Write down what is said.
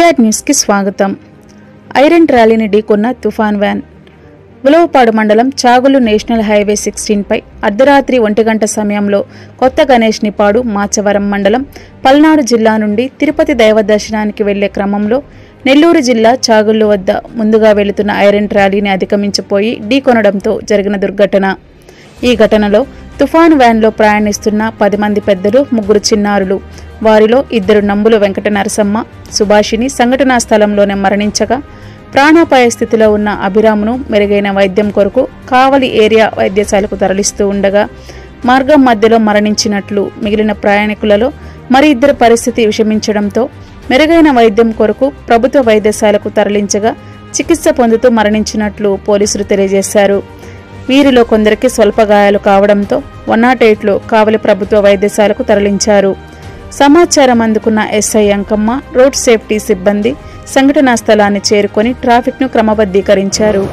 Retired న్యూస్కి స్వాగతం. Iron ర్యాలీని ఢీకొన్న తుఫాన్ వ్యాన్. ఉలవపాడు మండలం చాగులు నేషనల్ హైవే 16పై అర్ధరాత్రి 1 గంట సమయంలో కొత్త గణేష్ నిపాడు మాచవరం మండలం పల్నాడు జిల్లా నుండి తిరుపతి దైవ దర్శనానికి వెళ్లే క్రమంలో నెల్లూరు జిల్లా చాగులు వద్ద ముందుగా వెళుతున్న ఐరన్ ర్యాలీని అధిగమించిపోయి ఢీకొనడంతో జరిగిన దుర్ఘటన. ఈ ఘటనలో తుఫాను వ్యాన్లో ప్రయాణిస్తున్న 10 మంది పెద్దలు, 3 చిన్నారులు, వారిలో 2 నంబులు వెంకట నరసమ్మ, సుభాషిని సంఘటనా స్థలంలోనే మరణించగా, ప్రాణాపాయ స్థితిలో ఉన్న అభిరామును మెరుగైన వైద్యం కొరకు కావలి ఏరియా వైద్యశాలకు తరలిస్తూ ఉండగా మార్గం మధ్యలో మరణించినట్లు, మిగిలిన ప్రయాణికులలో మరి 2 పరిస్థితి విషమించడంతో మెరుగైన వైద్యం కొరకు ప్రభుత్వ వైద్యశాలకు తరలించగా చికిత్స పొందుతూ మరణించినట్లు పోలీసులు తెలియజేశారు. వీరిలో కొందరికి స్వల్ప గాయాలు కావడంతో 108లో కావలి ప్రభుత్వ వైద్యశాలకు తరలించారు. సమాచారం అందుకున్న ఎస్ఐ అంకమ్మ, రోడ్ సేఫ్టీ సిబ్బంది సంఘటనా స్థలాన్ని చేరుకొని ట్రాఫిక్ను క్రమబద్ధీకరించారు.